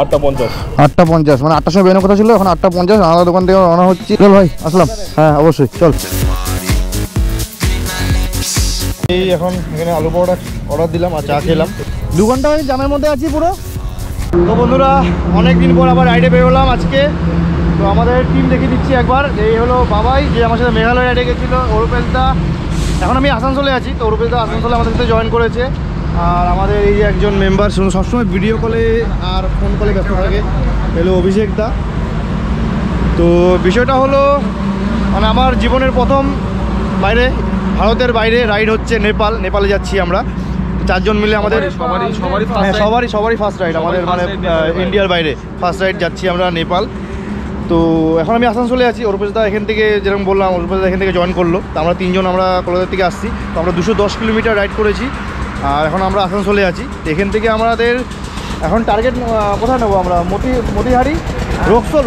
8:50 8:50 মানে 8টার সময় বেরোনোর কথা ছিল, এখন 8:50। আলাদা দোকান থেকে রওনা হচ্ছি। চল ভাই আসলাম। হ্যাঁ অবশ্যই চল। এই এখন এখানে আলু পরোটা অর্ডার দিলাম আর চা খেলাম। 2 ঘন্টা হয়ে জামের মধ্যে আছি পুরো। তো বন্ধুরা অনেকদিন পর আবার রাইডে বেরোলাম আজকে। তো আমাদের টিম দেখিয়ে দিচ্ছি একবার। এই হলো বাবাই, যে আমার সাথে মেঘালয় রাইডে গেছিলো। অরুপেশদা, এখন আমি আসানসোলে আছি। তো অরুপেশদা আসানসোলে আমাদের সাথে জয়েন করেছে। আর আমাদের এই যে একজন মেম্বার সবসময় ভিডিও কলে আর ফোন কলে ব্যস্ত থাকে, হলো অভিষেক দা। তো বিষয়টা হলো মানে আমার জীবনের প্রথম বাইরে, ভারতের বাইরে রাইড হচ্ছে নেপালে যাচ্ছি আমরা 4 জন মিলে। আমাদের সবারই ফার্স্ট রাইড আমাদের, মানে ইন্ডিয়ার বাইরে ফার্স্ট রাইড যাচ্ছি আমরা নেপাল। তো এখন আমি আসানসোলে আছি। অরুপেশদা এখান থেকে, যেরকম বললাম, অরুপেশদা এখান থেকে জয়েন করলো। তো আমরা 3 জন আমরা কলকাতা থেকে আসছি। তো আমরা 210 কিলোমিটার রাইড করেছি আর এখন আমরা আসানসোলে আছি। এখান থেকে আমাদের এখন টার্গেট কোথায় নেবো আমরা? মতিহারি,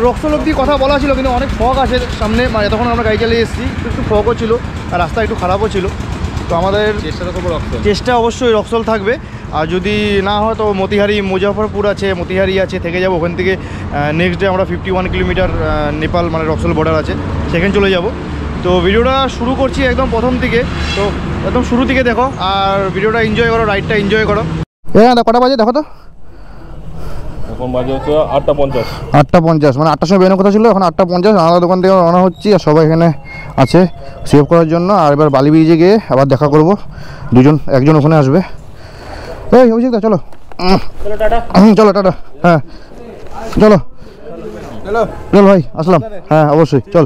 রক্সল অব্দি কথা বলা ছিল, কিন্তু অনেক ফগ আছে সামনে। মানে তখন আমরা গাড়ি চালিয়ে এসেছি, একটু ফগও ছিল আর রাস্তা একটু খারাপও ছিল। তো আমাদের চেষ্টা অবশ্যই রক্সল থাকবে। আর যদি না হয় তো মতিহারি, মুজাফরপুর আছে, মতিহারি আছে, থেকে যাবো। ওখান থেকে নেক্সট ডে আমরা 51 কিলোমিটার নেপাল মানে রক্সল বর্ডার আছে, সেখানে চলে যাব। তো ভিডিওটা শুরু করছি একদম প্রথম থেকে। তো একদম শুরু থেকে দেখো আর ভিডিওটা এনজয় করো, রাইডটা এনজয় করো। হ্যাঁ কটা বাজে দেখো তো? এখন বাজে হচ্ছে 8:50। 8:50 মানে 8টার সময় বেরোনোর কথা ছিল, এখন 8:50। আলাদা দোকান থেকে রওনা হচ্ছি আর সবাই এখানে আছে সেভ করার জন্য। আর এবার বালি ব্রিজে গিয়ে আবার দেখা করব। একজন ওখানে আসবে। এই অভিষেক দা চলো। চলো টাটা। হ্যাঁ চলো চল ভাই আসলাম। হ্যাঁ অবশ্যই চল।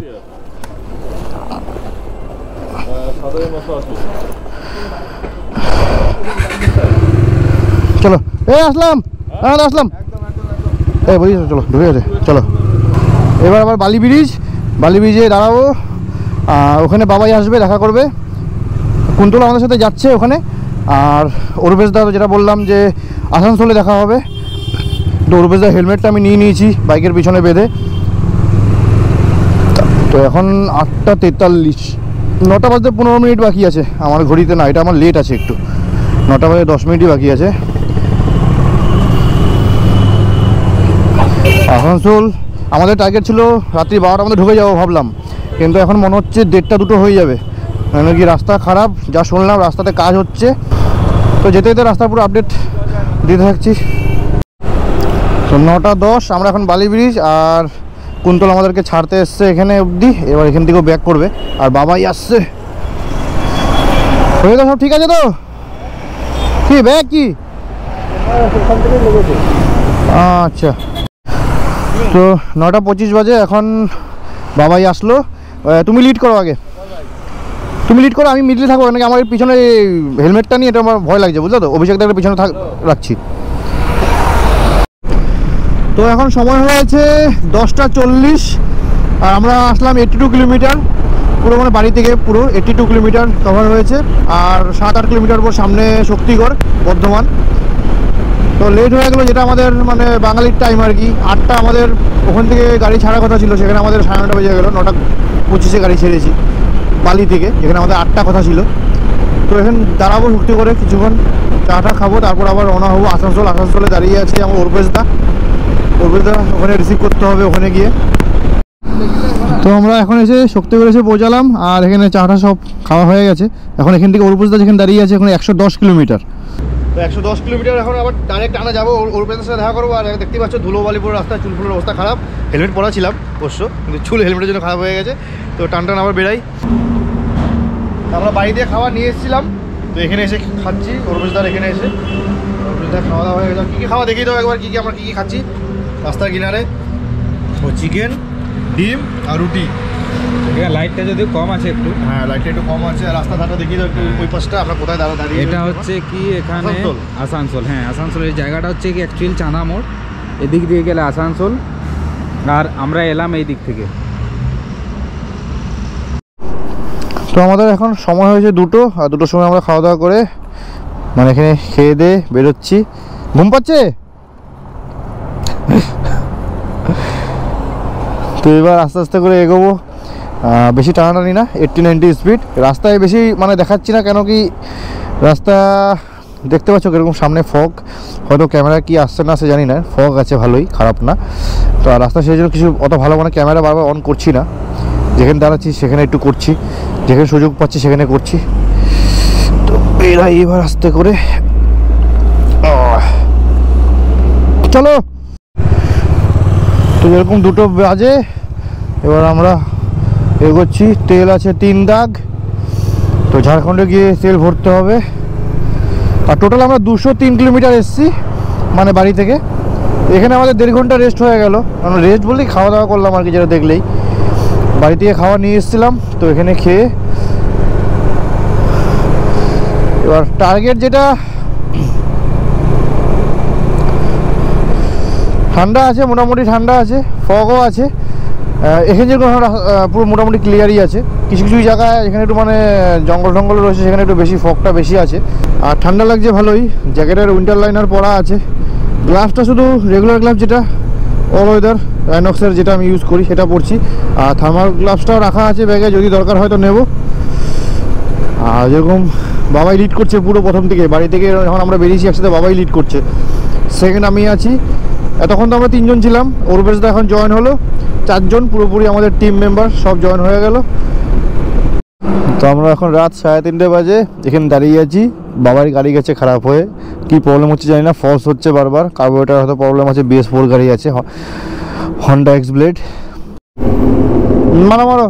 চলো এই আসলাম। হ্যাঁ আসলাম। এই বলি চলো, ঢুকে গেছে। চলো এবার আবার বালি ব্রিজে দাঁড়াবো। ওখানে বাবাই আসবে, দেখা করবে। কুন্তল আমাদের সাথে যাচ্ছে ওখানে। আর অরুপেশদা যেটা বললাম যে আসানসোলে দেখা হবে। তো অরুপেশদার হেলমেটটা আমি নিয়ে নিয়েছি বাইকের পিছনে বেঁধে। তো এখন 8:43, 9টা বাজতে 15 মিনিট বাকি আছে আমার ঘড়িতে। না, এটা আমার লেট আছে একটু, 9টা বাজে 10 মিনিটই বাকি আছে। আসানসোল আমাদের টার্গেট ছিল রাত্রি 12টার মধ্যে ঢুকে যাবো ভাবলাম, কিন্তু এখন মনে হচ্ছে 1:30-2টো হয়ে যাবে। কেন কি রাস্তা খারাপ, যা শুনলাম রাস্তাতে কাজ হচ্ছে। তো যেতে যেতে রাস্তার পুরো আপডেট দিতে থাকছি। তো 9:10 আমরা এখন বালি ব্রিজ। আর কুন্তল আমাদেরকে ছাড়তে এসছে এখানে অবধি। এবার এখান থেকেও ব্যাক করবে আর বাবাই আসছে। তো সব ঠিক আছে তো? কি ব্যাগ কি? আচ্ছা। তো 9:25 বাজে, এখন বাবাই আসলো। তুমি লিড করো আগে, তুমি লিড করো, আমি মিডলে থাকবো। নাকি আমার পিছনে হেলমেটটা নিয়ে এটা আমার ভয় লাগছে, বুঝলো তো? অভিষেক দাকে পিছনে রাখছি। তো এখন সময় হয়েছে 10:40 আর আমরা আসলাম 82 কিলোমিটার পুরো, মানে বাড়ি থেকে পুরো 82 কিলোমিটার কভার হয়েছে। আর 7-8 কিলোমিটার পর সামনে শক্তিগড়, বর্ধমান। তো লেট হয়ে গেলো, যেটা আমাদের মানে বাঙালির টাইম আর কি। 8টা আমাদের ওখান থেকে গাড়ি ছাড়ার কথা ছিল, সেখানে আমাদের 9:30 বেজে গেলো। 9:25 গাড়ি ছেড়েছি বালি থেকে, যেখানে আমাদের 8টা কথা ছিল। তো এখন দাঁড়াবো শক্তিগড়ে কিছুক্ষণ, চাটা খাবো, তারপর আবার রওনা হবো আসানসোলে দাঁড়িয়ে আছে আমার অরুপেশদা। ওখানে রিসিভ করতে হবে ওখানে গিয়ে। তো আমরা এখন এসে শক্তিগড় এসে পৌঁছালাম আর এখানে চাটা সব খাওয়া হয়ে গেছে। এখন এখান থেকে অরুপেশদা যেখানে দাঁড়িয়ে আছে এখন 110 কিলোমিটার। তো 110 কিলোমিটার এখন আবার ডাইরেক্ট আনা যাবো, অরুপেশদার সাথে দেখা করবো। আর দেখতে পাচ্ছ ধুলোবালিপুর রাস্তা, চুলফুলের অবস্থা খারাপ। হেলমেট পরা ছিলাম অবশ্য, কিন্তু চুল হেলমেটের জন্য খারাপ হয়ে গেছে। তো টান আবার বেড়াই। আমরা বাড়ি দিয়ে খাবার নিয়ে এসেছিলাম, তো এখানে এসে খাচ্ছি অরুপেশদার এখানে এসে। অরুপেশদার খাওয়া দাওয়া হয়ে গেছে। কী কী খাওয়া দেখিয়ে দাও একবার, আমরা কী কী খাচ্ছি রাস্তার কিনারে। ও চিকেন, ডিম আর রুটি। লাইটটা যদি কম আছে একটু, হ্যাঁ লাইটটা একটু কম আছে। আর রাস্তা ধারটা দেখিয়ে দাও একটু, ওই পাশটা আমরা কোথায় দাঁড়িয়ে। এটা হচ্ছে কি এখানে আসানসোল। হ্যাঁ আসানসোলের জায়গাটা হচ্ছে কি অ্যাকচুয়ালি চাঁদা মোড়। এদিক দিয়ে গেলে আসানসোল, আর আমরা এলাম এই দিক থেকে। তো আমাদের এখন সময় হয়েছে 2টো, আর 2টোর সময় আমরা খাওয়া দাওয়া করে মানে এখানে খেয়ে দিয়ে বেরোচ্ছি। ঘুম পাচ্ছে। তো এবার আস্তে আস্তে করে এগোবো, বেশি টানাটানি না, 80-90 স্পিড। রাস্তায় বেশি মানে দেখাচ্ছি না, কেন কি রাস্তা দেখতে পাচ্ছ কীরকম সামনে ফগ। হয়তো ক্যামেরা কি আসছে না সে জানি না, ফগ আছে ভালোই, খারাপ না। তো আর রাস্তা সেই জন্য কিছু অত ভালো মানে ক্যামেরা বারবার অন করছি না, যেখানে দাঁড়াচ্ছি সেখানে একটু করছি, যেখানে সুযোগ পাচ্ছি সেখানে করছি। তো এবার আস্তে করে চলো। তো এরকম 2টো বাজে, এবার আমরা এগোচ্ছি। তেল আছে 3 দাগ, তো ঝাড়খণ্ডে গিয়ে তেল ভরতে হবে। আর টোটাল আমরা 203 কিলোমিটার এসেছি মানে বাড়ি থেকে। এখানে আমাদের 1.5 ঘন্টা রেস্ট হয়ে গেল, কারণ রেস্ট বললেই খাওয়া দাওয়া করলাম আর কি, যেটা দেখলেই বাড়ি থেকে খাওয়া নিয়ে এসেছিলাম। তো এখানে খেয়ে এবার টার্গেট যেটা, ঠান্ডা আছে মোটামুটি, ঠান্ডা আছে, ফগও আছে। এখানে যেরকম পুরো মোটামুটি ক্লিয়ারই আছে। কিছু কিছু জায়গায় এখানে একটু মানে জঙ্গল টঙ্গল রয়েছে, সেখানে একটু বেশি ফগটা বেশি আছে। আর ঠান্ডা লাগছে ভালোই, জ্যাকেটের উইন্টার লাইনার পরা আছে। গ্লাভসটা শুধু রেগুলার গ্লাভস যেটা অল ওয়েদার রাইনক্সের যেটা আমি ইউজ করি সেটা পরছি। আর থার্মাল গ্লাভসটাও রাখা আছে ব্যাগে, যদি দরকার হয় তো নেব। আর যেরকম বাবাই লিড করছে পুরো প্রথম থেকে, বাড়ি থেকে যখন আমরা বেরিয়েছি একসাথে বাবাই লিড করছে। সেকেন্ড আমি আছি। এতক্ষণ তো আমরা 3 জন ছিলাম, অরুপেশদা এখন জয়েন হলো, 4 জন পুরোপুরি আমাদের টিম মেম্বার সব জয়েন হয়ে গেল। তো আমরা এখন রাত 3:30 বাজে এখানে দাঁড়িয়ে আছি। বাবার গাড়ি গেছে খারাপ হয়ে, কি প্রবলেম হচ্ছে জানি না, ফলস হচ্ছে বারবার, কার্বোরেটর হয়তো প্রবলেম আছে। BS4 গাড়ি আছে, হন্ডা এক্স ব্লেড। মারো মারো,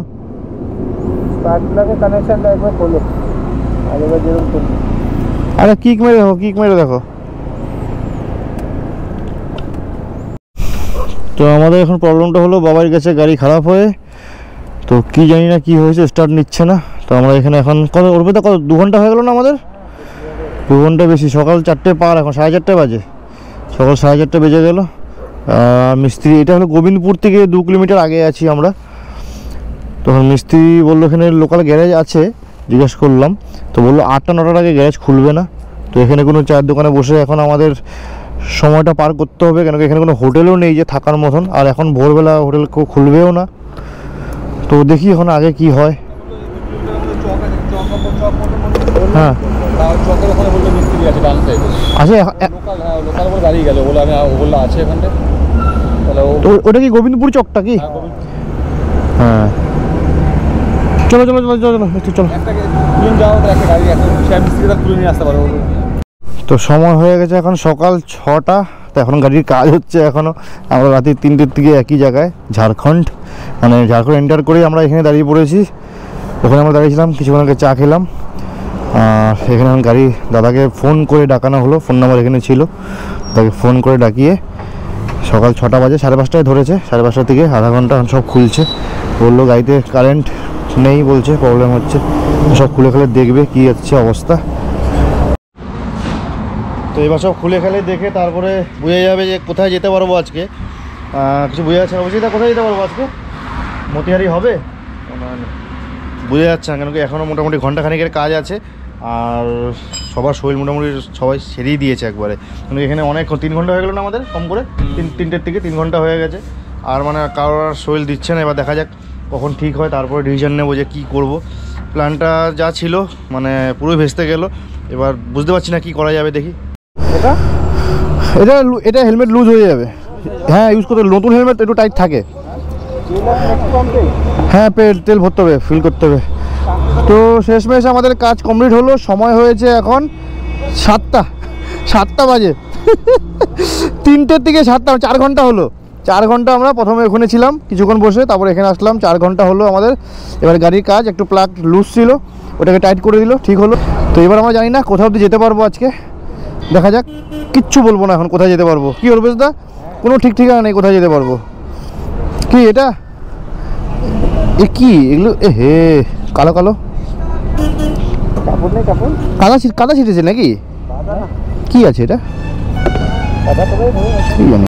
আরে কিক মেরে দেখো, কিক মেরে দেখো। তো আমাদের এখন প্রবলেমটা হলো বাবার গেছে গাড়ি খারাপ হয়ে, তো কি জানি না কি হয়েছে, স্টার্ট নিচ্ছে না। তো আমরা এখানে এখন কত ওর তো কত 2 ঘন্টা হয়ে গেল না আমাদের, 2 ঘন্টা বেশি। সকাল 4টে পার, এখন 4:30 বাজে, সকাল 4:30 বেজে গেল। মিস্ত্রি, এটা হলো গোবিন্দপুর থেকে 2 কিলোমিটার আগে আছি আমরা। তখন মিস্ত্রি বললো এখানে লোকাল গ্যারেজ আছে, জিজ্ঞেস করলাম, তো বললো 8টা-9টার আগে গ্যারেজ খুলবে না। তো এখানে কোনো চায়ের দোকানে বসে এখন আমাদের সময়টা পার করতে হবে, কেন এখানে কোনো হোটেলও নেই যে থাকার মতন। আর এখন ভোরবেলা হোটেল কেউ খুলবেও না। তো দেখি এখন আগে কি হয়। হ্যাঁ ওটা কি গোবিন্দপুর চকটা কি? হ্যাঁ চলো চলো চলো চলো চলো। তো সময় হয়ে গেছে এখন সকাল 6টা। তো এখন গাড়ির কাজ হচ্ছে এখনও। আমরা রাতে 3টের দিকে একই জায়গায় ঝাড়খণ্ড, মানে ঝাড়খণ্ড এন্টার করেই আমরা এখানে দাঁড়িয়ে পড়েছি। ওখানে আমরা দাঁড়িয়েছিলাম, কিছুক্ষণ আগে চা খেলাম। আর এখানে গাড়ি দাদাকে ফোন করে ডাকানো হলো, ফোন নাম্বার এখানে ছিল, তাকে ফোন করে ডাকিয়ে সকাল 6টা বাজে, 5:30টায় ধরেছে, 5:30 থেকে আধা ঘন্টা এখন সব খুলছে। বললো গাড়িতে কারেন্ট নেই, বলছে প্রবলেম হচ্ছে, সব খুলে খেলে দেখবে কী হচ্ছে অবস্থা। তো এবার সব খুলে খেলে দেখে তারপরে বোঝা যাবে যে কোথায় যেতে পারবো আজকে। কিছু বোঝা যাচ্ছে না, বলছি তা কোথায় যেতে পারবো আজকে, মতিহারি হবে বোঝা যাচ্ছে না, কেন কি এখনও মোটামুটি ঘন্টাখানিকের কাজ আছে। আর সবার শরীর মোটামুটি সবাই সেরেই দিয়েছে একবারে, কিন্তু এখানে অনেক 3 ঘন্টা হয়ে গেল না আমাদের, কম করে 3টের থেকে 3 ঘন্টা হয়ে গেছে। আর মানে কারোর শরীর দিচ্ছে না। এবার দেখা যাক কখন ঠিক হয়, তারপরে ডিসিশন নেবো যে কী করব। প্ল্যানটা যা ছিল মানে পুরোই ভেস্তে গেল, এবার বুঝতে পারছি না কি করা যাবে। দেখি এটা এটা এটা হেলমেট লুজ হয়ে যাবে। হ্যাঁ ইউজ করতে, নতুন হেলমেট একটু টাইট থাকে। হ্যাঁ তেল ভরতে হবে, ফিল করতে হবে। তো শেষমেশ আমাদের কাজ কমপ্লিট হলো। সময় হয়েছে এখন 7টা বাজে। 3টের থেকে 7টা, 4 ঘন্টা হলো। 4 ঘন্টা আমরা প্রথমে ওখানে ছিলাম কিছুক্ষণ বসে, তারপর এখানে আসলাম। 4 ঘন্টা হলো আমাদের। এবার গাড়ির কাজ, একটু প্লাগ লুজ ছিল, ওটাকে টাইট করে দিল, ঠিক হলো। তো এবার আমরা জানি না কোথাও অবধি যেতে পারবো আজকে, দেখা যাক। কিচ্ছু বলবো না এখন কোথায় যেতে পারবো। কি বলবে দা, কোনো ঠিক ঠিকানা নেই কোথায় যেতে পারবো। কি এটা, এ কি এগুলো, এ হে কালো কালো কাদা ছিটেছে নাকি, কি আছে এটা কি জানি।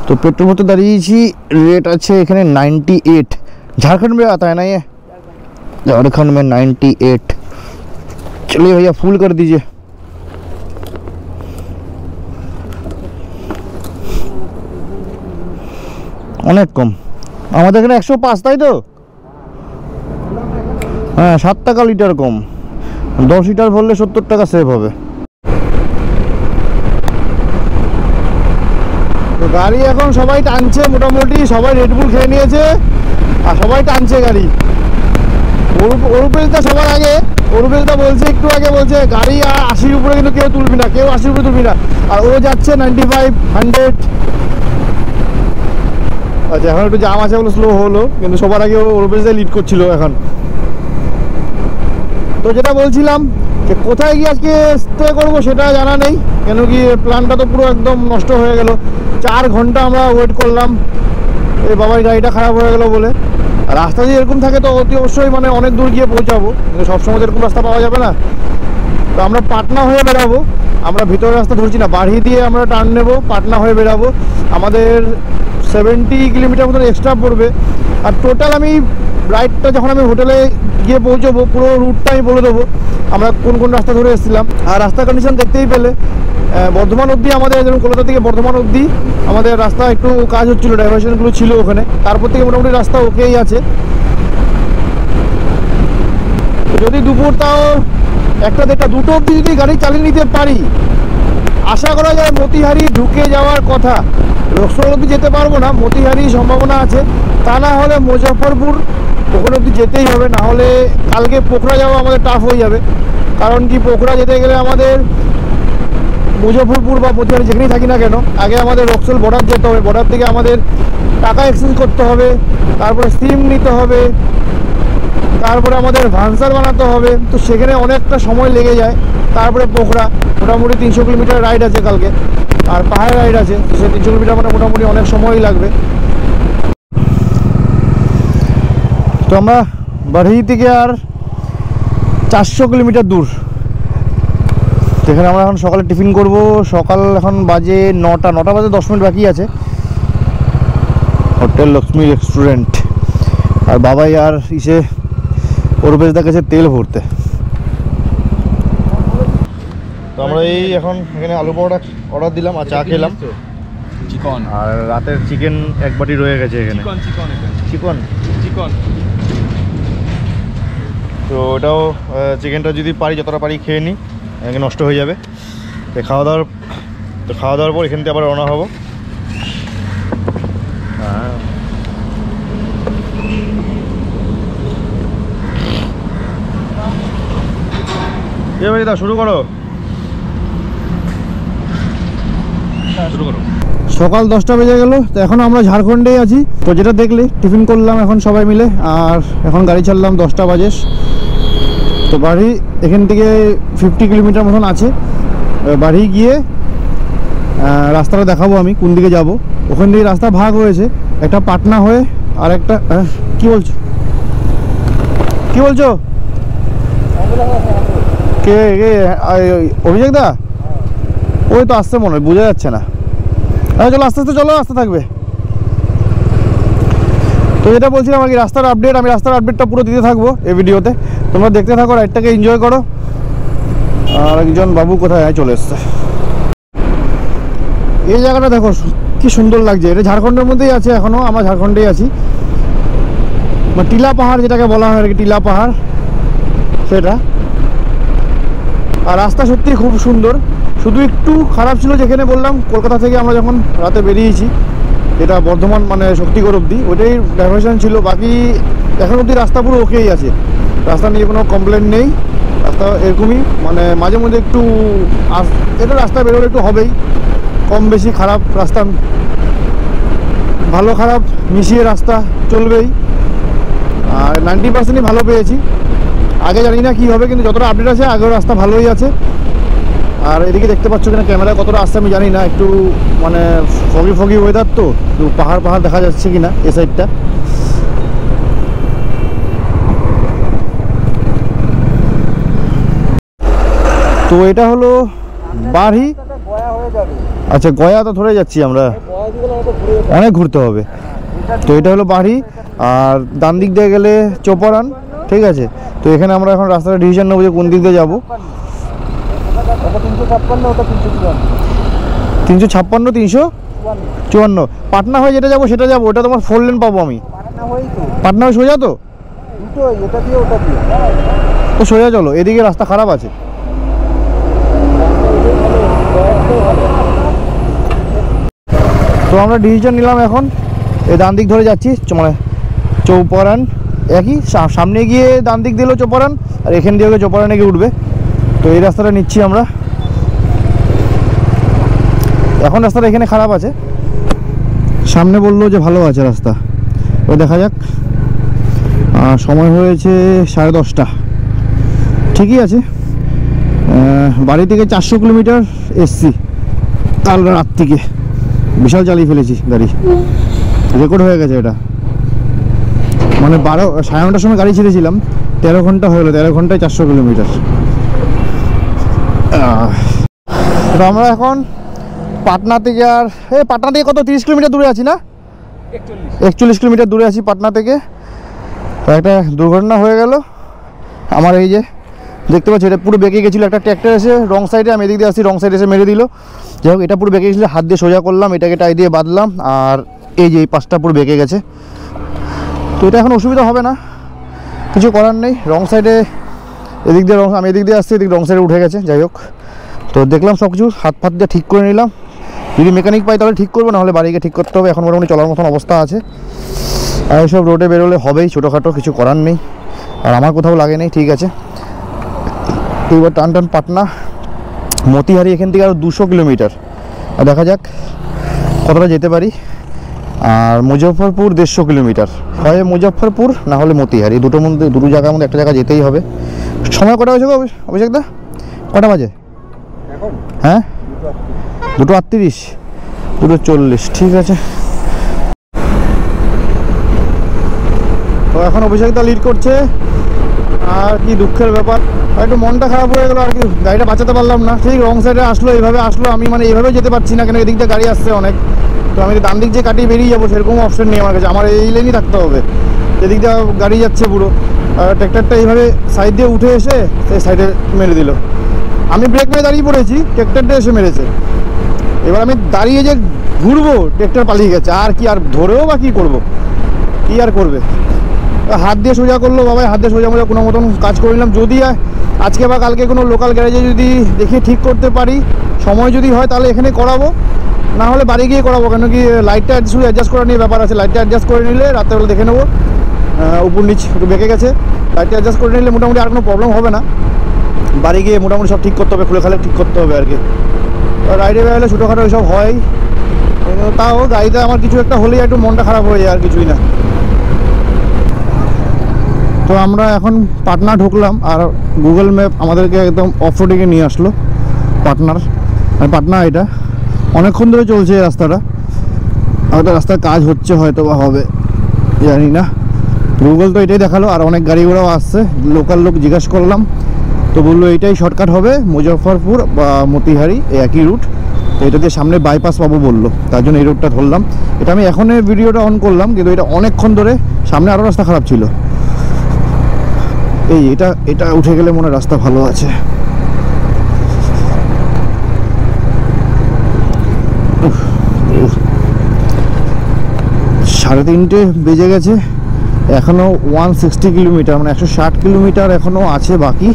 তো पेट्रोल भरते दाঁড়িয়েছি, रेट আছে এখানে 98। झारखंड में आता है ना ये, झारखंड में 98। चलिए भैया फुल कर दीजिए। অনেক কম, আমাদের এখানে 105, তাই তো? হ্যাঁ 7 টাকা লিটার কম, 10 লিটার ভরলে 70 টাকা সেভ হবে। গাড়ি এখন সবাই টানছে, মোটামুটি সবাই রেডবুল খেয়ে নিয়েছে আর সবাই টানছে গাড়ি। অরুপেশদা সবার আগে, অরুপেশদা বলছে একটু আগে, বলছে গাড়ি আর 80 উপরে কিন্তু কেউ তুলবি না, কেউ 80 উপরে তুলবি না, আর ও যাচ্ছে 95, 100। আচ্ছা এখন একটু জাম আছে বলে স্লো হলো, কিন্তু সবার আগে অরুপেশদা লিড করছিল এখন। তো যেটা বলছিলাম যে কোথায় গিয়ে আজকে স্টে করবো সেটা জানা নেই, কেন কি প্ল্যানটা তো পুরো একদম নষ্ট হয়ে গেল। 4 ঘন্টা আমরা ওয়েট করলাম এই বাবার গাড়িটা খারাপ হয়ে গেল বলে। আর রাস্তা যদি এরকম থাকে তো অতি অবশ্যই মানে অনেক দূর গিয়ে পৌঁছাবো, কিন্তু সবসময় এরকম রাস্তা পাওয়া যাবে না। তো আমরা পাটনা হয়ে বেরাবো, আমরা ভিতরের রাস্তা ধরছি না, বাড়ি দিয়ে আমরা টার্ন নেবো, পাটনা হয়ে বেরাবো। আমাদের 70 কিলোমিটার মতন এক্সট্রা পড়বে। আর টোটাল আমি রাইডটা যখন আমি হোটেলে গিয়ে পৌঁছবো পুরো রুটটা আমি বলে দেবো আমরা কোন কোন রাস্তা ধরে এসেছিলাম। আর রাস্তার কন্ডিশন দেখতেই পেলে, বর্ধমান অবধি আমাদের, যেমন কলকাতা থেকে বর্ধমান অবধি আমাদের রাস্তা একটু কাজ হচ্ছিলো, ডাইভারশনগুলো ছিল ওখানে, তারপর থেকে মোটামুটি রাস্তা ওকেই আছে। যদি দুপুর তাও 1টা 1:30 2টো অবধি যদি গাড়ি চালিয়ে নিতে পারি, আশা করা যায় মতিহারি ঢুকে যাওয়ার কথা। রক্সোল অবধি যেতে পারবো না, মতিহারি সম্ভাবনা আছে, তা না হলে মুজফ্ফরপুর ওখানে অবধি যেতেই হবে। না হলে কালকে পোখরা যাওয়া আমাদের টাফ হয়ে যাবে, কারণ কি পোখরা যেতে গেলে আমাদের মুজফ্ফরপুর বা মতিহারি যেখানেই থাকি না কেন আগে আমাদের রক্সোল বর্ডার যেতে হবে, বর্ডার থেকে আমাদের টাকা এক্সচেঞ্জ করতে হবে, তারপরে সিম নিতে হবে, তারপরে আমাদের ভান্সার বানাতে হবে। তো সেখানে অনেকটা সময় লেগে যায়। তারপরে পোখরা মোটামুটি 300 কিলোমিটার রাইড আছে কালকে, আর পাহাড় রাইড আছে, সে 300 কিলোমিটার মানে মোটামুটি অনেক সময়ই লাগবে। তো আমরা বাড়ি থেকে আর 400 কিলোমিটার দূর, সেখানে আমরা এখন সকালে টিফিন করব। সকাল এখন বাজে 9টা বাজে 10 মিনিট বাকি আছে। হোটেল লক্ষ্মী রেস্টুরেন্ট, আর বাবাই আর ইসে অরুপেশদার কাছে তেল ভরতে। তো আমরা এই এখন এখানে আলু পরোটা অর্ডার দিলাম আর চা খেলাম। চিকন আর রাতের চিকেন এক বাটি রয়ে গেছে এখানে। চিকন তো ওটাও চিকেনটা যদি পারি যতটা পারি খেয়ে নিই, নষ্ট হয়ে যাবে। তো খাওয়া দাওয়ার পর এখান থেকে আবার রওনা হবো। হ্যাঁ দা শুরু করো। সকাল 10টা বেজে গেল, তো এখন আমরা ঝাড়খণ্ডেই আছি। তো যেটা দেখলে টিফিন করলাম এখন সবাই মিলে, আর এখন গাড়ি ছাড়লাম 10টা বাজে। তো বাড়ি এখান থেকে 50 কিলোমিটার মতন আছে। বাড়ি গিয়ে রাস্তাটা দেখাবো আমি কোন দিকে যাব। ওখান থেকে রাস্তা ভাগ হয়েছে, একটা পাটনা হয়ে আর একটা কি বলছো কে অভিষেক দা? ওই তো আসছে মনে হয়, বোঝা যাচ্ছে না। চলো আস্তে আস্তে চলো, আসতে থাকবে। তো যেটা বলছিলাম আর কি, রাস্তার আপডেট, আমি রাস্তার আপডেটটা পুরো দিতে থাকবো এই ভিডিওতে, তোমরা দেখতে থাকো, রাইডটাকে এনজয় করো। আর একজন বাবু কোথায় চলে এসছে। এই জায়গাটা দেখো কি সুন্দর লাগছে, এটা ঝাড়খণ্ডের মধ্যেই আছে, এখনও আমরা ঝাড়খণ্ডেই আছি। টিলা পাহাড় যেটাকে বলা হয় আর কি, টিলা পাহাড় সেটা। আর রাস্তা সত্যি খুব সুন্দর, শুধু একটু খারাপ ছিল যেখানে বললাম কলকাতা থেকে আমরা যখন রাতে বেরিয়েছি, এটা বর্ধমান মানে শক্তিগড় অবধি, ওইটাই ডাইভারশন ছিল। বাকি এখন অবধি রাস্তা পুরো ওকেই আছে, রাস্তা নিয়ে কোনো কমপ্লেন নেই। রাস্তা এরকমই, মানে মাঝে মধ্যে একটু এটা রাস্তা বেরোলে একটু হবেই, কম বেশি খারাপ রাস্তা, ভালো খারাপ মিশিয়ে রাস্তা চলবেই। আর 90%ই ভালো পেয়েছি। আগে জানি না কী হবে, কিন্তু যতটা আপডেট আছে আগেও রাস্তা ভালোই আছে। আর এদিকে দেখতে পাচ্ছ কিনা ক্যামেরায় কতটা আসছে আমি জানি না, একটু মানে ফগি ওয়েদার, তো পাহাড় দেখা যাচ্ছে কিনা এ সাইডটা। তো এটা হলো বাড়ি। আচ্ছা গয়া তো ধরে যাচ্ছি আমরা, অনেক ঘুরতে হবে। তো এটা হলো বাড়ি, আর ডান দিক দিয়ে গেলে চোপড়ান, ঠিক আছে। তো এখানে আমরা এখন রাস্তাটা ডিসিশন নেবো যে কোন দিক দিয়ে যাবো। 356 354 পাটনা হয়ে যেটা যাবো সেটা যাবো, ওটা তোমার 4 লেন পাবো আমি। পাটনা হয়ে সোজা তো সোজা চলো, এদিকে রাস্তা খারাপ আছে। তো আমরা ডিসিশন নিলাম এখন এই ডান দিক ধরে যাচ্ছি, মানে চৌপারান একই, সামনে গিয়ে ডান দিক দিলেও চৌপারান আর এখান দিয়ে চৌপারানে গিয়ে উঠবে। তো এই রাস্তাটা নিচ্ছি আমরা। এখন রাস্তাটা এখানে খারাপ আছে, সামনে বললো যে ভালো আছে রাস্তা, ওই দেখা যাক। সময় হয়েছে 10:30, ঠিকই আছে। বাড়ি থেকে 400 কিলোমিটার এসছি কাল রাত থেকে, বিশাল চালিয়ে ফেলেছি গাড়ি, রেকর্ড হয়ে গেছে এটা। মানে 9:30টার সময় গাড়ি ছেড়েছিলাম, 13 ঘন্টা হয়ে গেলো, 13 ঘন্টায় 400 কিলোমিটার। তো আমরা এখন পাটনা থেকে, আর পাটনা থেকে কত 30 কিলোমিটার দূরে আছি না, 41 কিলোমিটার দূরে আছি পাটনা থেকে। তো একটা দুর্ঘটনা হয়ে গেল আমার, এই যে দেখতে পাচ্ছি এটা পুরো বেঁকে গেছিলো, একটা ট্র্যাক্টর এসে রং সাইডে, আমি এদিক দিয়ে আসছি, রং সাইডে এসে মেরে দিল। যাই হোক এটা পুরো বেঁকে গেছিলো, হাত দিয়ে সোজা করলাম, এটাকে টাই দিয়ে বাঁধলাম, আর এই যে এই পাশটা পুরো বেঁকে গেছে। তো এটা এখন অসুবিধা হবে না, কিছু করার নেই। রং সাইডে এদিক দিয়ে আমি এদিক দিয়ে আসছি, এদিক রং সাইডে উঠে গেছে। যাই হোক তো দেখলাম সব কিছু, হাত ফাত দিয়ে ঠিক করে নিলাম, যদি মেকানিক পাই তাহলে ঠিক করবো, নাহলে বাড়িকে ঠিক করতে হবে। এখন মোটামুটি চলার মতন অবস্থা আছে। আর এইসব রোডে বেরোলে হবেই, ছোটোখাটো কিছু করার নেই, আর আমার কোথাও লাগে নেই, ঠিক আছে। এইবার টান পাটনা মতিহারি, এখান থেকে আরও 200 কিলোমিটার, আর দেখা যাক কতটা যেতে পারি। আর মুজফ্ফরপুর 150 কিলোমিটার, হয় মুজফ্ফরপুর না হলে মতিহারি, দুটো জায়গার মধ্যে একটা জায়গা যেতেই হবে। সময় কটা হয়েছে গো অভিষেক দা, কটা বাজে হ্যাঁ? 2:38, 2:40, ঠিক আছে। তো এখন অভিষেক দা লিড করছে, আর কি দুঃখের ব্যাপার, একটু মনটা খারাপ হয়ে গেলো আর কি, গাড়িটা বাঁচাতে পারলাম না। ঠিক রং সাইডে আসলো, এইভাবে আসলো, আমি মানে এইভাবে যেতে পারছি না, কেন এদিকটা গাড়ি আসছে অনেক। তো আমি ডান দিক যে কাটিয়ে বেরিয়ে যাবো সেরকম অপশন নেই আমার কাছে, আমার এই লেনই থাকতে হবে। এদিকটা গাড়ি যাচ্ছে পুরো, আর ট্র্যাক্টরটা এইভাবে সাইড দিয়ে উঠে এসে সেই সাইডে মেরে দিল। আমি ব্রেক মেরে দাঁড়িয়ে পড়েছি, ট্র্যাক্টরটা এসে মেরেছে। এবার আমি দাঁড়িয়ে যে ঘুরবো, ট্র্যাক্টর পালিয়ে গেছে, আর কি আর ধরেও বা কী করবো, কী আর করবে। হাত দিয়ে সোজা করলো বাবাই, হাত দিয়ে সোজা মোজা কোনো মতন কাজ করে নিলাম। যদি আজকে বা কালকে কোনো লোকাল গ্যারেজে যদি দেখে ঠিক করতে পারি, সময় যদি হয় তাহলে এখানে করাবো, না হলে বাড়ি গিয়ে করাবো। কেন কি লাইটটা শুধু অ্যাডজাস্ট করা নিয়ে ব্যাপার আছে, লাইটটা অ্যাডজাস্ট করে নিলে রাত্রেবেলা দেখে নেবো, উপর নিচ একটু বেঁকে গেছে, লাইটটা অ্যাডজাস্ট করে নিলে মোটামুটি আর কোনো প্রবলেম হবে না। বাড়ি গিয়ে মোটামুটি সব ঠিক করতে হবে, খুলে খালে ঠিক করতে হবে আর কি। রাইডে বেরোলে ছোটোখাটো ওইসব হয়, তাও গাড়িতে আমার কিছু একটা হলেই একটু মনটা খারাপ হয়ে যায়, আর কিছুই না। তো আমরা এখন পাটনা ঢুকলাম, আর গুগল ম্যাপ আমাদেরকে একদম অফ রোডিংয়ে নিয়ে আসলো পাটনা। এটা অনেকক্ষণ ধরে চলছে এই রাস্তাটা, হয়তো রাস্তার কাজ হচ্ছে, হয়তো বা হবে, জানি না। গুগল তো এটাই দেখালো, আর অনেক গাড়ি ঘোড়াও আসছে। লোকাল লোক জিজ্ঞাসা করলাম, তো বললো এইটাই শর্টকাট হবে, মুজফ্ফরপুর বা মতিহারি একই রুট, তো এটা দিয়ে সামনে বাইপাস পাবো বললো, তার জন্য এই রুটটা ধরলাম। এটা আমি এখনই ভিডিওটা অন করলাম, কিন্তু এটা অনেকক্ষণ ধরে, সামনে আরও রাস্তা খারাপ ছিল। এটা উঠে গেলে মনে রাস্তা ভালো আছে। 3:30 বেজে গেছে, এখনও 160 কিলোমিটার, মানে 160 কিলোমিটার এখনও আছে বাকি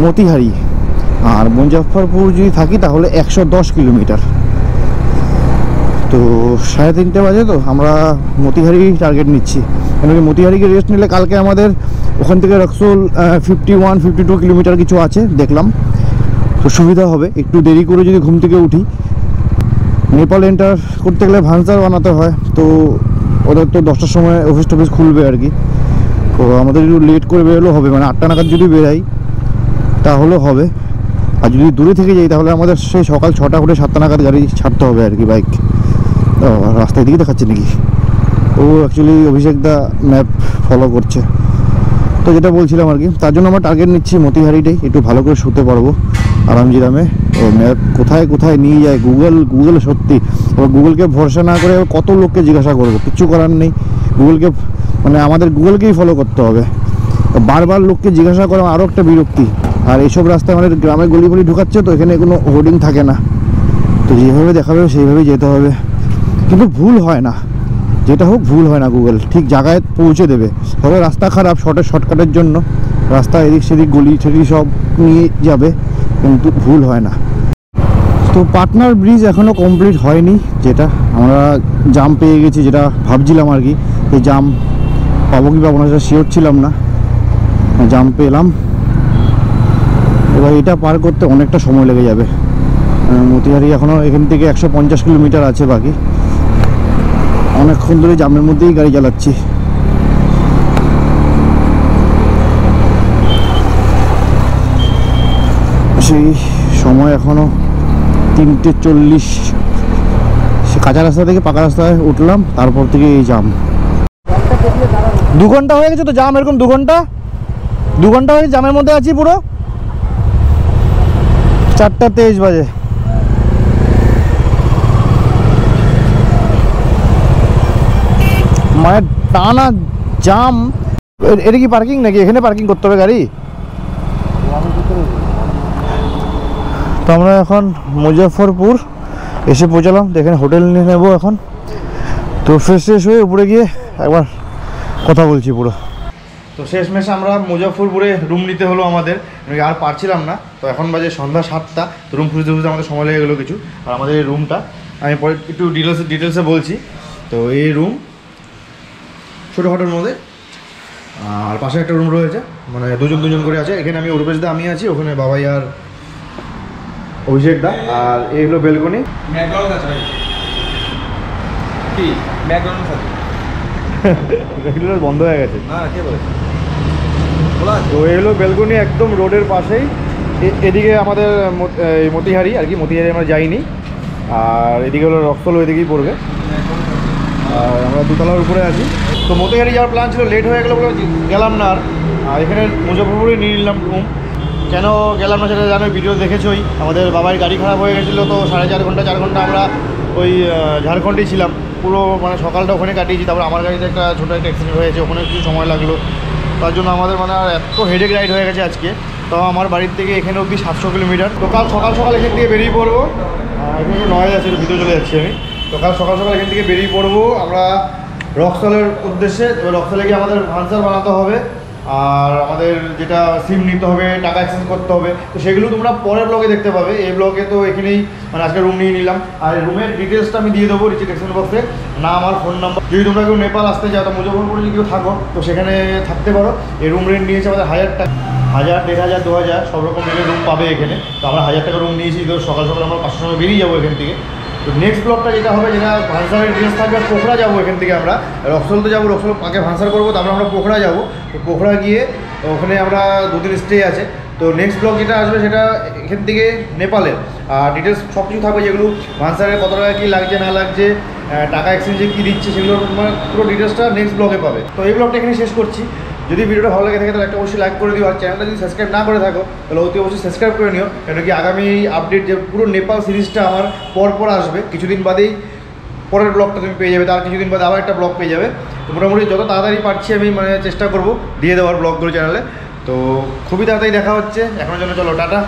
মতিহারি। আর মুজফ্ফরপুর যদি থাকি তাহলে 110 কিলোমিটার। তো 3:30 বাজে, তো আমরা মতিহারি টার্গেট নিচ্ছি, কেন কি মতিহারিকে রেস্ট নিলে কালকে আমাদের ওখান থেকে রক্সোল 51-52 কিলোমিটার কিছু আছে দেখলাম, তো সুবিধা হবে। একটু দেরি করে যদি ঘুম থেকে উঠি, নেপাল এন্টার করতে গেলে ভান্সার বানাতে হয়, তো ওদের তো 10টার সময় অফিস খুলবে আর কি। তো আমাদের একটু লেট করে বেরোলেও হবে, মানে 8টা নাগাদ যদি বেরাই তাহলেও হবে। আর যদি দূরে থেকে যাই তাহলে আমাদের সেই সকাল 6টা করে 7টা নাগাদ গাড়ি ছাড়তে হবে আর কি, বাইক। রাস্তায় দিকে দেখাচ্ছে নাকি, ও অ্যাকচুয়ালি অভিষেক দা ম্যাপ ফলো করছে। তো যেটা বলছিলাম আর কি, তার জন্য আমরা টার্গেট নিচ্ছি মতিহারিটাই, একটু ভালো করে শুতে পারবো আরামজিরামে। ও ম্যাপ কোথায় কোথায় নিয়ে যায়, গুগল সত্যি। এবার গুগলকে ভরসা না করে কত লোককে জিজ্ঞাসা করবো, কিচ্ছু করার নেই। গুগলকে মানে আমাদের গুগলকেই ফলো করতে হবে, বারবার লোককে জিজ্ঞাসা করা আরও একটা বিরক্তি। আর এইসব রাস্তায় আমাদের গ্রামে গলি ঢুকাচ্ছে, তো এখানে কোনো হোর্ডিং থাকে না, তো যেভাবে দেখাবে সেইভাবেই যেতে হবে। কিন্তু ভুল হয় না, যেটা হোক ভুল হয় না, গুগল ঠিক জায়গায় পৌঁছে দেবে। তবে রাস্তা খারাপ, শর্টকাটের জন্য রাস্তা এদিক সেদিক গলি ঠেলি সব নিয়ে যাবে, কিন্তু ভুল হয় না। তো পাটনার ব্রিজ এখনও কমপ্লিট হয়নি, যেটা আমরা জাম পেয়ে গেছি, যেটা ভাবছিলাম আর কি এই জাম পাবো কি পাবো না সেটা শিওর ছিলাম না, জাম পেলাম। এবার এটা পার করতে অনেকটা সময় লেগে যাবে। মতিহারি এখনও এখান থেকে 150 কিলোমিটার আছে বাকি। অনেকক্ষণ ধরে জামের মধ্যেই গাড়ি চালাচ্ছি। সেই সময় এখনও 3:40। সে কাঁচা রাস্তা থেকে পাকা রাস্তায় উঠলাম, তারপর থেকে এই জাম। 2 ঘন্টা হয়ে গেছে তো জাম, এরকম 2 ঘন্টা হয়ে জামের মধ্যে আছি পুরো। 4:23 বাজে। মানে টানা জাম। এটা কি পার্কিং নাকি? এখানে পার্কিং করতে হবে গাড়ি? তো আমরা এখন মুজফ্ফরপুর এসে পৌঁছালাম, তো এখানে হোটেল নিয়ে নেবো এখন। তো ফ্রেশ হয়ে উপরে গিয়ে একবার কথা বলছি পুরো। তো শেষমেশ আমরা মুজফ্ফরপুরে রুম নিতে হলো আমাদের, আর পারছিলাম না। তো এখন বাজে সন্ধ্যা 7টা। তো রুম খুঁজতে আমাদের সময় লেগে গেলো কিছু। আর আমাদের এই রুমটা আমি পরে একটু ডিটেলসে বলছি। তো এই রুম ছোটোখাটোর মধ্যে, আর পাশে একটা রুম রয়েছে, মানে দুজন করে আছে। এখানে আমি অরূপেশ দা আমি আছি, ওখানে বাবাই আর অভিষেক দা। আর এই হলো বেলকনি। বন্ধ হয়ে গেছে। তো এই হলো বেলকনি, একদম রোডের পাশেই। এদিকে আমাদের মতিহারি আর কি, মতিহারি আমরা যাইনি। আর এদিকে হলো রক্সল, ওইদিকেই পড়বে। আর আমরা 2 তলার উপরে আছি। তো মতিহারি যাওয়ার প্ল্যান ছিল, লেট হয়ে গেলো বলে গেলাম না। আর এখানে মুজফ্ফরপুরে নিয়ে নিলাম রুম। কেন গেলাম না সেটা জানো, ভিডিও দেখেছই। আমাদের বাবার গাড়ি খারাপ হয়ে গেছিলো, তো 4.5 ঘন্টা আমরা ওই ঝাড়খণ্ডেই ছিলাম পুরো, মানে সকালটা ওখানে কাটিয়েছি। তারপর আমার গাড়িতে ছোটো একটা অ্যাক্সিডেন্ট হয়েছে, ওখানে কিছু সময় লাগলো। তার জন্য আমাদের মানে আর এত হেডেক রাইড হয়ে গেছে আজকে। তো আমার বাড়ির থেকে এখানে অবধি 700 কিলোমিটার। তো কাল সকাল এখান থেকে বেরিয়ে পড়বো। এখানে একটু নয়েজ আছে, ভিতরে চলে যাচ্ছি আমি। তো কাল সকাল এখান থেকে বেরিয়ে পড়বো আমরা রক্সলের উদ্দেশ্যে। তো রক্সলে গিয়ে আমাদের ভান্সার বানাতে হবে, আর আমাদের যেটা সিম নিতে হবে, টাকা এক্সচেঞ্জ করতে হবে। তো সেগুলো তোমরা পরের ব্লগে দেখতে পাবে। এই ব্লগে তো এখানেই মানে আজকে রুম নিয়ে নিলাম। আর রুমের ডিটেলসটা আমি দিয়ে দেবো ডিসক্রিপশন বক্সে, না আমার ফোন নাম্বার। যদি তোমরা কেউ নেপাল আসতে চাও, তো মুজফ্ফরপুরে যদি কেউ থাকো তো সেখানে থাকতে পারো। এই রুম রেন্ট নিয়েছে আমাদের 1000 টাকা, 1000, 1500, 2000 সব রকম রেটের রুম পাবে এখানে। তো আমরা 1000 টাকা রুম নিয়েছি। তো সকাল আমরা 5টার সময় বেরিয়ে যাবো এখান থেকে। তো নেক্সট ব্লগটা যেটা হবে, যেটা ভান্সারের ড্রেস থাকবে, পোখরা যাবো এখান থেকে আমরা। রক্সল তো যাবো, রক্সল আগে ভান্সার করবো, তারপরে আমরা পোখরা যাবো। তো পোখরা গিয়ে ওখানে আমরা 2 দিন স্টে আছে। তো নেক্সট ব্লগ যেটা আসবে সেটা এখান থেকে নেপালের আর ডিটেলস সব কিছু থাকবে, যেগুলো ভান্সারের কত টাকা কী লাগছে না লাগছে, টাকা এক্সচেঞ্জে কী দিচ্ছে, সেগুলো মানে পুরো ডিটেলসটা নেক্সট ব্লগে পাবে। তো এই ব্লগটা এখানে শেষ করছি। যদি ভিডিওটা ভালো লাগে থাকে তাহলে একটা অবশ্যই লাইক করে দিও। আর চ্যানেলটা যদি সাবস্ক্রাইব না করে থাকো তাহলে অতি অবশ্যই সাবস্ক্রাইব করে নিও, কেন কি আগামী আপডেট যে পুরো নেপাল সিরিজটা আমার পর আসবে। কিছুদিন বাদেই পরের ব্লগটা তুমি পেয়ে যাবে, তার কিছুদিন বাদে আবার একটা ব্লগ পেয়ে যাবে। তো মোটামুটি যত তাড়াতাড়ি পারছি আমি মানে চেষ্টা করবো দিয়ে দেওয়ার ব্লগগুলো চ্যানেলে। তো খুবই তাড়াতাড়ি দেখা হচ্ছে, এখনের জন্য চলো টাটা।